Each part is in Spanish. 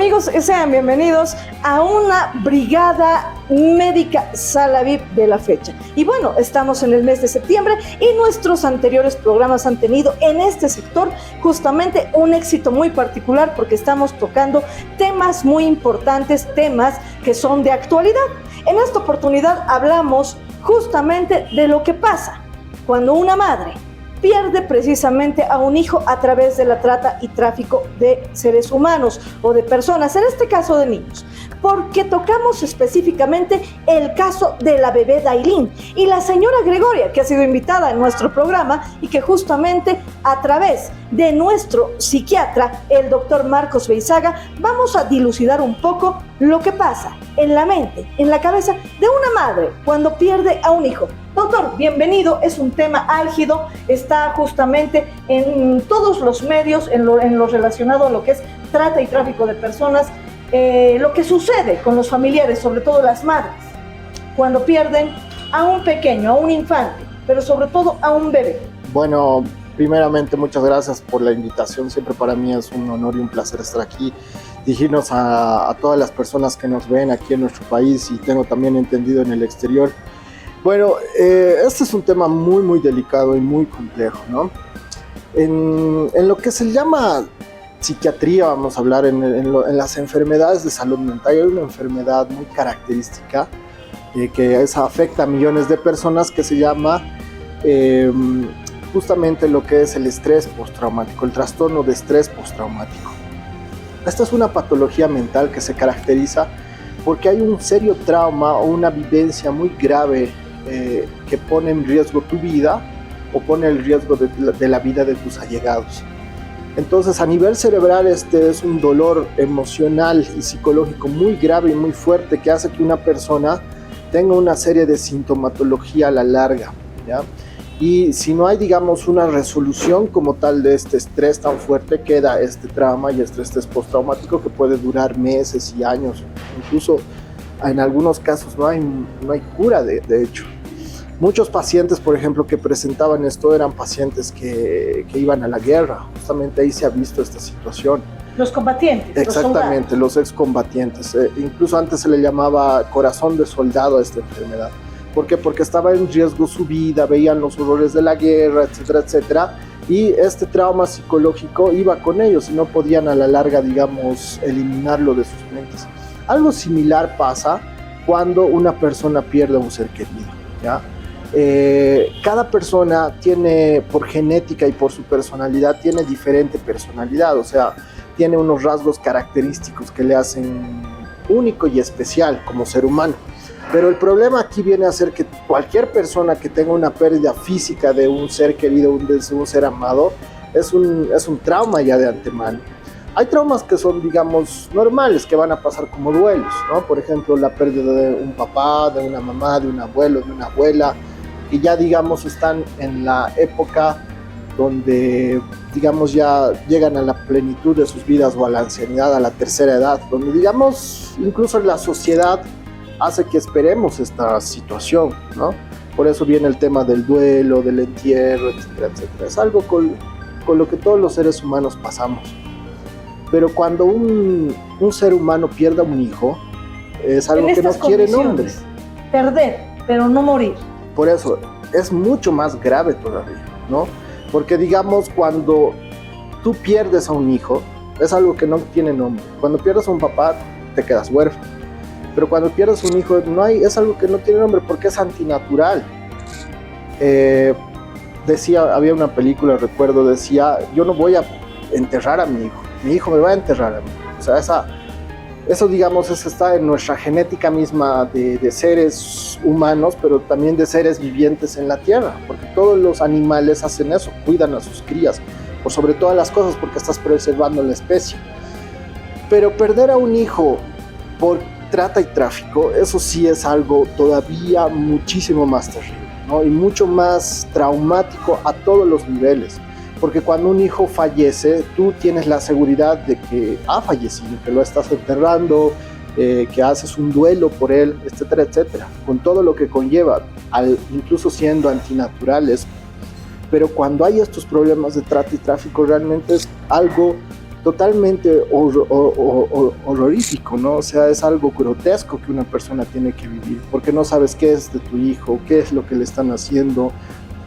amigos? Sean bienvenidos a una brigada médica Sala VIP de la fecha. Y bueno, estamos en el mes de septiembre y nuestros anteriores programas han tenido en este sector justamente un éxito muy particular porque estamos tocando temas muy importantes, temas que son de actualidad. En esta oportunidad hablamos justamente de lo que pasa cuando una madre pierde precisamente a un hijo a través de la trata y tráfico de seres humanos o de personas, en este caso de niños, porque tocamos específicamente el caso de la bebé Dailin y la señora Gregoria, que ha sido invitada en nuestro programa y que justamente a través de nuestro psiquiatra, el doctor Marcos Beizaga, vamos a dilucidar un poco lo que pasa en la mente, en la cabeza de una madre cuando pierde a un hijo. Doctor, bienvenido, es un tema álgido, está justamente en todos los medios, en lo relacionado a lo que es trata y tráfico de personas, lo que sucede con los familiares, sobre todo las madres, cuando pierden a un pequeño, a un infante, pero sobre todo a un bebé. Bueno, primeramente muchas gracias por la invitación, siempre para mí es un honor y un placer estar aquí, dirigirnos a todas las personas que nos ven aquí en nuestro país y tengo también entendido en el exterior. Bueno, este es un tema muy delicado y muy complejo, ¿no? En lo que se llama psiquiatría, vamos a hablar en las enfermedades de salud mental, hay una enfermedad muy característica que afecta a millones de personas que se llama justamente lo que es el estrés postraumático, el trastorno de estrés postraumático. Esta es una patología mental que se caracteriza porque hay un serio trauma o una vivencia muy grave que pone en riesgo tu vida o pone en riesgo de la vida de tus allegados. Entonces, a nivel cerebral, este es un dolor emocional y psicológico muy grave y muy fuerte que hace que una persona tenga una serie de sintomatología a la larga, ¿ya? Y si no hay, digamos, una resolución como tal de este estrés tan fuerte, queda este trauma y este estrés postraumático que puede durar meses y años. Incluso en algunos casos no hay cura, de hecho. Muchos pacientes, por ejemplo, que presentaban esto eran pacientes que iban a la guerra. Justamente ahí se ha visto esta situación. Los combatientes. Exactamente, los excombatientes. Incluso antes se le llamaba corazón de soldado a esta enfermedad. ¿Por qué? Porque estaba en riesgo su vida, veían los horrores de la guerra, etcétera, etcétera. Y este trauma psicológico iba con ellos y no podían a la larga, digamos, eliminarlo de sus mentes. Algo similar pasa cuando una persona pierde a un ser querido, ¿ya? Cada persona tiene, por genética y por su personalidad, tiene diferente personalidad, o sea, tiene unos rasgos característicos que le hacen único y especial como ser humano. Pero el problema aquí viene a ser que cualquier persona que tenga una pérdida física de un ser querido, de un ser amado, es un trauma ya de antemano. Hay traumas que son, digamos, normales, que van a pasar como duelos, ¿no? Por ejemplo, la pérdida de un papá, de una mamá, de un abuelo, de una abuela, que ya, digamos, están en la época donde, digamos, ya llegan a la plenitud de sus vidas o a la ancianidad, a la tercera edad, donde, digamos, incluso la sociedad hace que esperemos esta situación, ¿no? Por eso viene el tema del duelo, del entierro, etcétera, etcétera. Es algo con lo que todos los seres humanos pasamos. Pero cuando un ser humano pierde a un hijo, es algo que no quiere nombre. Perder, pero no morir. Por eso, es mucho más grave todavía, ¿no? Porque, digamos, cuando tú pierdes a un hijo, es algo que no tiene nombre. Cuando pierdes a un papá, te quedas huérfano. Pero cuando pierdes un hijo, es algo que no tiene nombre porque es antinatural. Había una película, recuerdo, decía, yo no voy a enterrar a mi hijo me va a enterrar a mí. O sea, eso, digamos, está en nuestra genética misma de seres humanos, pero también de seres vivientes en la tierra, porque todos los animales hacen eso, cuidan a sus crías, por sobre todas las cosas, porque estás preservando la especie. Pero perder a un hijo por trata y tráfico, eso sí es algo todavía muchísimo más terrible, ¿no? Y mucho más traumático a todos los niveles. Porque cuando un hijo fallece, tú tienes la seguridad de que ha fallecido, que lo estás enterrando, que haces un duelo por él, etcétera, etcétera, con todo lo que conlleva, incluso siendo antinaturales. Pero cuando hay estos problemas de trata y tráfico, realmente es algo totalmente horrorífico, ¿no? O sea, es algo grotesco que una persona tiene que vivir, porque no sabes qué es de tu hijo, qué es lo que le están haciendo,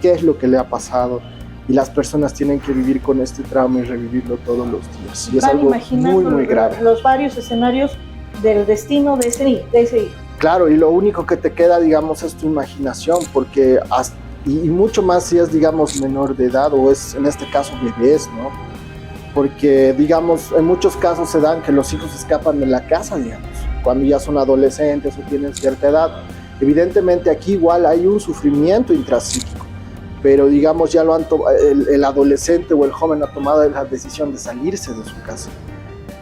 qué es lo que le ha pasado, y las personas tienen que vivir con este trauma y revivirlo todos los días. Y es algo muy, muy grave. Los varios escenarios del destino de ese hijo. Claro, y lo único que te queda, digamos, es tu imaginación, porque y mucho más si es, digamos, menor de edad o es, en este caso, bebés, ¿no? Porque, digamos, en muchos casos se dan que los hijos escapan de la casa, digamos, cuando ya son adolescentes o tienen cierta edad. Evidentemente aquí igual hay un sufrimiento intrapsíquico, pero digamos ya el adolescente o el joven ha tomado la decisión de salirse de su casa.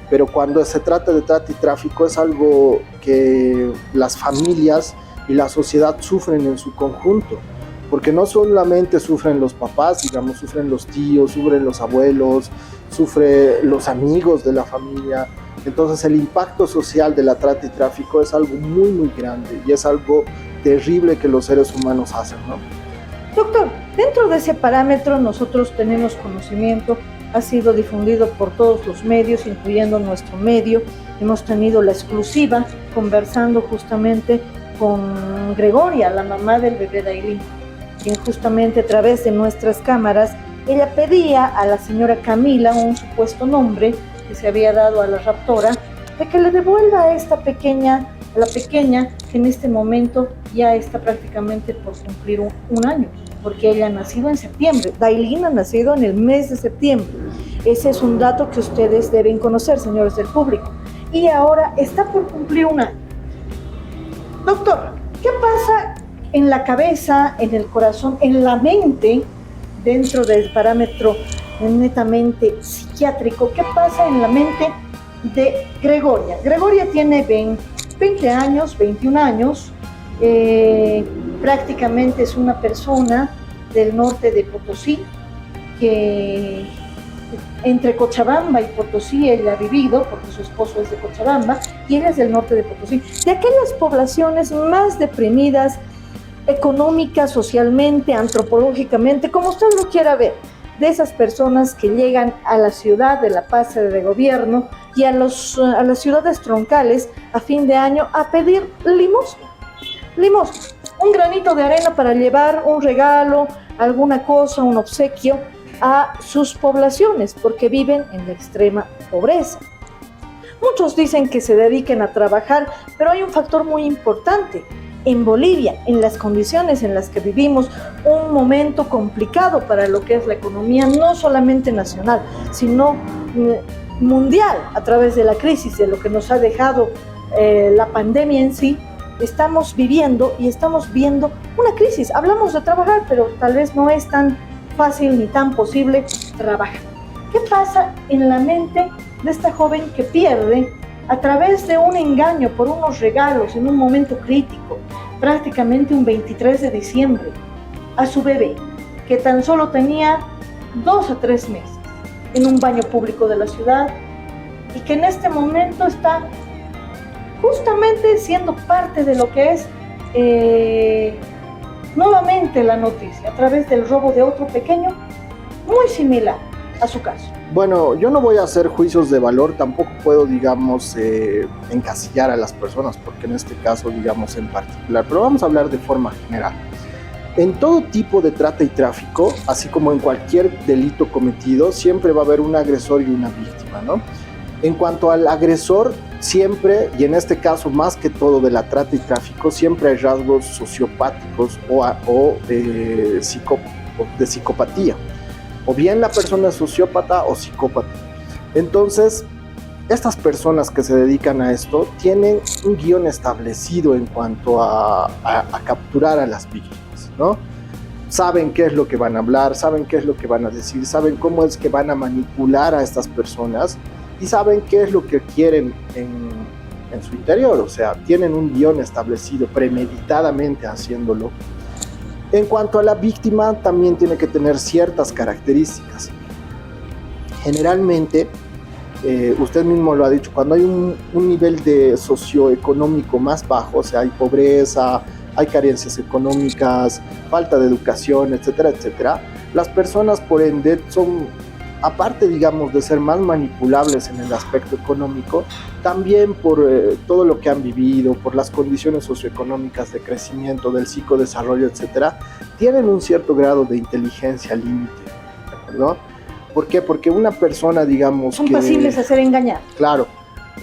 Pero cuando se trata de trata y tráfico es algo que las familias y la sociedad sufren en su conjunto, porque no solamente sufren los papás, digamos, sufren los tíos, sufren los abuelos, sufren los amigos de la familia. Entonces el impacto social de la trata y tráfico es algo muy, muy grande y es algo terrible que los seres humanos hacen, ¿no? Doctor, dentro de ese parámetro nosotros tenemos conocimiento, ha sido difundido por todos los medios, incluyendo nuestro medio. Hemos tenido la exclusiva conversando justamente con Gregoria, la mamá del bebé Dailin, quien justamente a través de nuestras cámaras, ella pedía a la señora Camila, un supuesto nombre que se había dado a la raptora, de que le devuelva a la pequeña que en este momento ya está prácticamente por cumplir un año, porque ella ha nacido en septiembre. Dailin ha nacido en el mes de septiembre. Ese es un dato que ustedes deben conocer, señores del público. Y ahora está por cumplir un año. Doctor, ¿qué pasa en la cabeza, en el corazón, en la mente, dentro del parámetro netamente psiquiátrico? ¿Qué pasa en la mente de Gregoria? Gregoria tiene 20 años, 21 años, prácticamente es una persona del norte de Potosí, que entre Cochabamba y Potosí ella ha vivido, porque su esposo es de Cochabamba y ella es del norte de Potosí, de aquellas poblaciones más deprimidas, económica, socialmente, antropológicamente, como usted lo quiera ver, de esas personas que llegan a la ciudad de la Paz de Gobierno y a las ciudades troncales a fin de año a pedir limosna, un granito de arena para llevar un regalo, alguna cosa, un obsequio a sus poblaciones, porque viven en la extrema pobreza. Muchos dicen que se dediquen a trabajar, pero hay un factor muy importante. En Bolivia, en las condiciones en las que vivimos, un momento complicado para lo que es la economía, no solamente nacional, sino mundial, a través de la crisis, de lo que nos ha dejado la pandemia en sí, estamos viviendo y estamos viendo una crisis. Hablamos de trabajar, pero tal vez no es tan fácil ni tan posible trabajar. ¿Qué pasa en la mente de esta joven que pierde, a través de un engaño por unos regalos en un momento crítico, prácticamente un 23 de diciembre, a su bebé, que tan solo tenía 2 a 3 meses, en un baño público de la ciudad, y que en este momento está justamente siendo parte de lo que es nuevamente la noticia, a través del robo de otro pequeño, muy similar a su caso? Bueno, yo no voy a hacer juicios de valor, tampoco puedo, digamos, encasillar a las personas, porque en este caso, digamos, en particular, pero vamos a hablar de forma general. En todo tipo de trata y tráfico, así como en cualquier delito cometido, siempre va a haber un agresor y una víctima, ¿no? En cuanto al agresor, siempre, y en este caso más que todo de la trata y tráfico, siempre hay rasgos sociopáticos o de psicopatía. O bien la persona es sociópata o psicópata. Entonces, estas personas que se dedican a esto tienen un guión establecido en cuanto a capturar a las víctimas, ¿no? Saben qué es lo que van a hablar, saben qué es lo que van a decir, saben cómo es que van a manipular a estas personas y saben qué es lo que quieren en su interior. O sea, tienen un guión establecido premeditadamente haciéndolo. En cuanto a la víctima, también tiene que tener ciertas características. Generalmente, usted mismo lo ha dicho, cuando hay un nivel de socioeconómico más bajo, o sea, hay pobreza, hay carencias económicas, falta de educación, etcétera, etcétera, las personas, por ende, son aparte, digamos, de ser más manipulables en el aspecto económico, también por todo lo que han vivido, por las condiciones socioeconómicas de crecimiento, del psicodesarrollo, etcétera, tienen un cierto grado de inteligencia límite, ¿no? ¿Por qué? Porque una persona, digamos, son pasibles a ser engañados. Claro,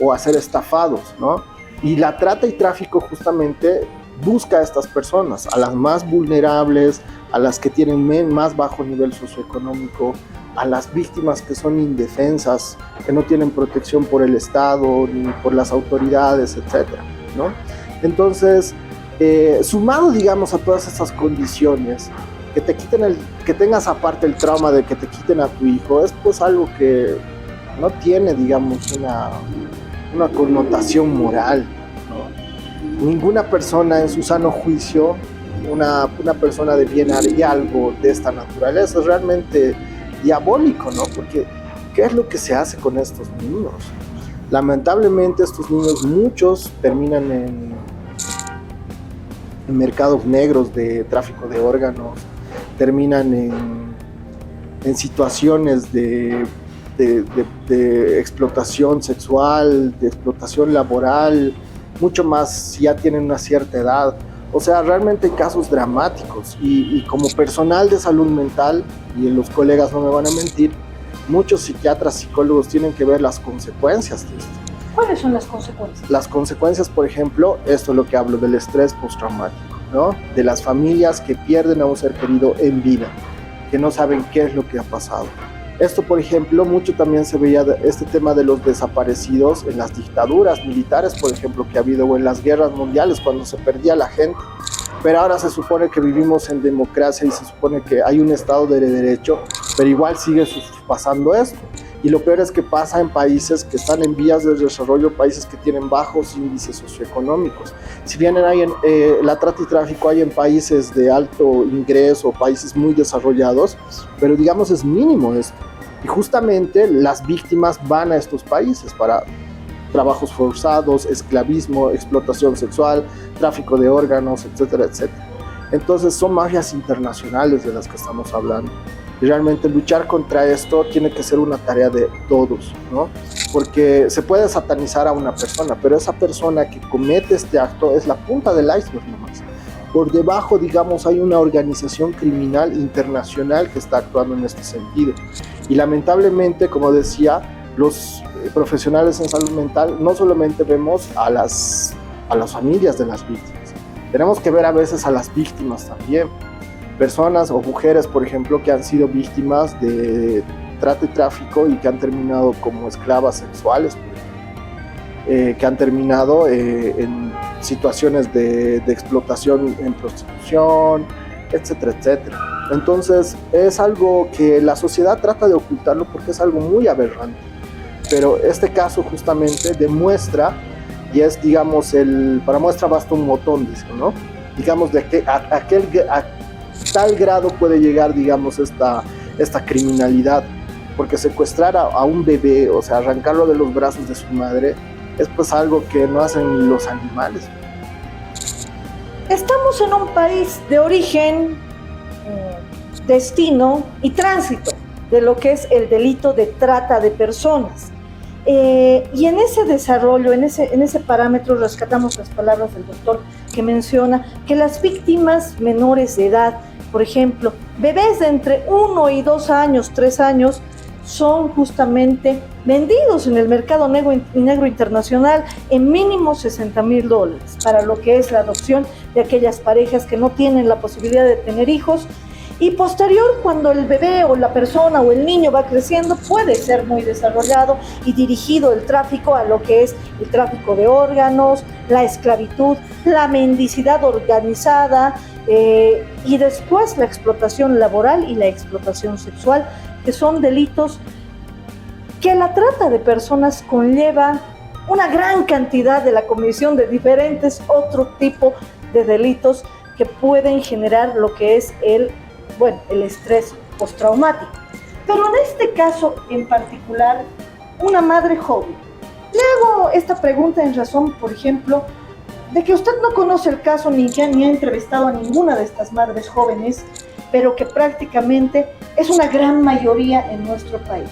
o a ser estafados, ¿no? Y la trata y tráfico justamente busca a estas personas, a las más vulnerables, a las que tienen más bajo nivel socioeconómico, a las víctimas que son indefensas, que no tienen protección por el Estado ni por las autoridades, etcétera, ¿no? Entonces, sumado, digamos, a todas estas condiciones, que te quiten que tengas aparte el trauma de que te quiten a tu hijo, es pues algo que no tiene, digamos, una connotación moral, ¿no? Ninguna persona en su sano juicio, una persona de bien haría algo de esta naturaleza. Es realmente diabólico, ¿no? Porque ¿qué es lo que se hace con estos niños? Lamentablemente estos niños, muchos terminan en mercados negros de tráfico de órganos, terminan en situaciones de explotación sexual, de explotación laboral, mucho más si ya tienen una cierta edad. O sea, realmente hay casos dramáticos y como personal de salud mental, y los colegas no me van a mentir, muchos psiquiatras, psicólogos tienen que ver las consecuencias de esto. ¿Cuáles son las consecuencias? Las consecuencias, por ejemplo, esto es lo que hablo del estrés postraumático, ¿no? De las familias que pierden a un ser querido en vida, que no saben qué es lo que ha pasado. Esto, por ejemplo, mucho también se veía este tema de los desaparecidos en las dictaduras militares, por ejemplo, que ha habido, o en las guerras mundiales, cuando se perdía la gente. Pero ahora se supone que vivimos en democracia y se supone que hay un Estado de Derecho, pero igual sigue pasando esto. Y lo peor es que pasa en países que están en vías de desarrollo, países que tienen bajos índices socioeconómicos. Si bien hay la trata y tráfico hay en países de alto ingreso, países muy desarrollados, pero digamos es mínimo esto. Y justamente las víctimas van a estos países para trabajos forzados, esclavismo, explotación sexual, tráfico de órganos, etcétera, etcétera. Entonces son mafias internacionales de las que estamos hablando. Y realmente luchar contra esto tiene que ser una tarea de todos, ¿no? Porque se puede satanizar a una persona, pero esa persona que comete este acto es la punta del iceberg nomás. Por debajo, digamos, hay una organización criminal internacional que está actuando en este sentido. Y lamentablemente, como decía, los profesionales en salud mental no solamente vemos a las familias de las víctimas, tenemos que ver a veces a las víctimas también. Personas o mujeres, por ejemplo, que han sido víctimas de trata y tráfico y que han terminado como esclavas sexuales, que han terminado en situaciones de explotación en prostitución, etcétera, etcétera. Entonces es algo que la sociedad trata de ocultarlo porque es algo muy aberrante. Pero este caso justamente demuestra, y es, digamos, para muestra basta un botón, ¿no? Digamos, de que a tal grado puede llegar, digamos, esta criminalidad, porque secuestrar a un bebé, o sea, arrancarlo de los brazos de su madre, es pues algo que no hacen los animales. Estamos en un país de origen, destino y tránsito de lo que es el delito de trata de personas. Y en ese desarrollo, en ese parámetro, rescatamos las palabras del doctor que menciona que las víctimas menores de edad, por ejemplo, bebés de entre 1 y 2 años, 3 años, son justamente vendidos en el mercado negro internacional en mínimo $60,000 para lo que es la adopción de aquellas parejas que no tienen la posibilidad de tener hijos. Y posterior, cuando el bebé o la persona o el niño va creciendo, puede ser muy desarrollado y dirigido el tráfico a lo que es el tráfico de órganos, la esclavitud, la mendicidad organizada y después la explotación laboral y la explotación sexual, que son delitos que la trata de personas conlleva una gran cantidad de la comisión de diferentes otro tipo de delitos que pueden generar lo que es el estrés postraumático. Pero en este caso en particular, una madre joven. Le hago esta pregunta en razón, por ejemplo, de que usted no conoce el caso ni ha entrevistado a ninguna de estas madres jóvenes pero que prácticamente es una gran mayoría en nuestro país.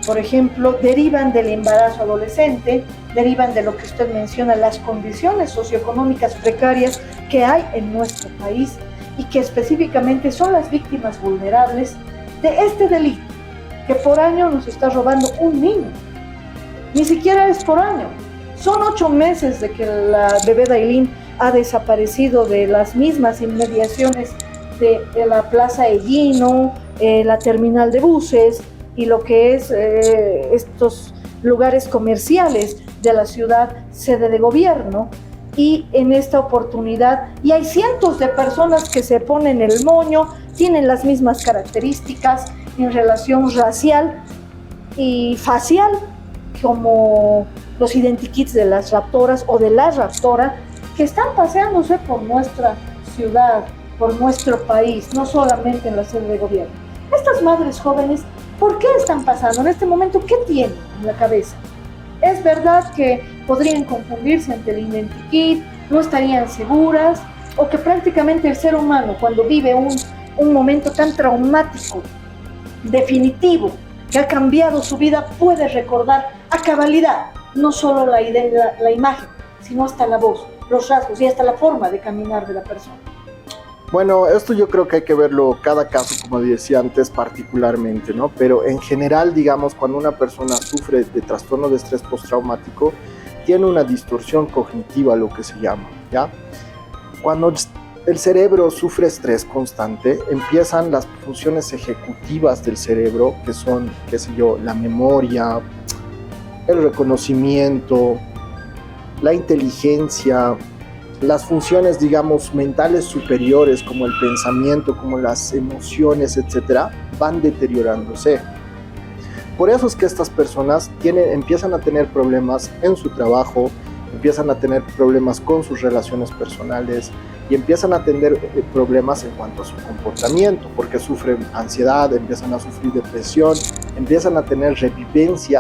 Por ejemplo, derivan del embarazo adolescente, derivan de lo que usted menciona, las condiciones socioeconómicas precarias que hay en nuestro país y que específicamente son las víctimas vulnerables de este delito, que por año nos está robando un niño. Ni siquiera es por año. Son 8 meses de que la bebé Dailin ha desaparecido de las mismas inmediaciones de la Plaza Ellino, la terminal de buses y lo que es estos lugares comerciales de la ciudad, sede de gobierno. Y en esta oportunidad, y hay cientos de personas que se ponen el moño, tienen las mismas características en relación racial y facial, como los identikits de las raptoras o de la raptora, que están paseándose por nuestra ciudad, por nuestro país, no solamente en la sede de gobierno. Estas madres jóvenes, ¿por qué están pasando en este momento? ¿Qué tienen en la cabeza? Es verdad que podrían confundirse ante el identikit, no estarían seguras, o que prácticamente el ser humano, cuando vive un momento tan traumático, definitivo, que ha cambiado su vida, puede recordar a cabalidad no solo la idea, la imagen, sino hasta la voz, los rasgos y hasta la forma de caminar de la persona. Bueno, esto yo creo que hay que verlo cada caso, como decía antes, particularmente, ¿no? Pero en general, digamos, cuando una persona sufre de trastorno de estrés postraumático, tiene una distorsión cognitiva, lo que se llama, ¿ya? Cuando el cerebro sufre estrés constante, empiezan las funciones ejecutivas del cerebro, que son, qué sé yo, la memoria, el reconocimiento, la inteligencia, las funciones, digamos, mentales superiores, como el pensamiento, como las emociones, etcétera, van deteriorándose. Por eso es que estas personas empiezan a tener problemas en su trabajo, empiezan a tener problemas con sus relaciones personales y empiezan a tener problemas en cuanto a su comportamiento, porque sufren ansiedad, empiezan a sufrir depresión, empiezan a tener revivencia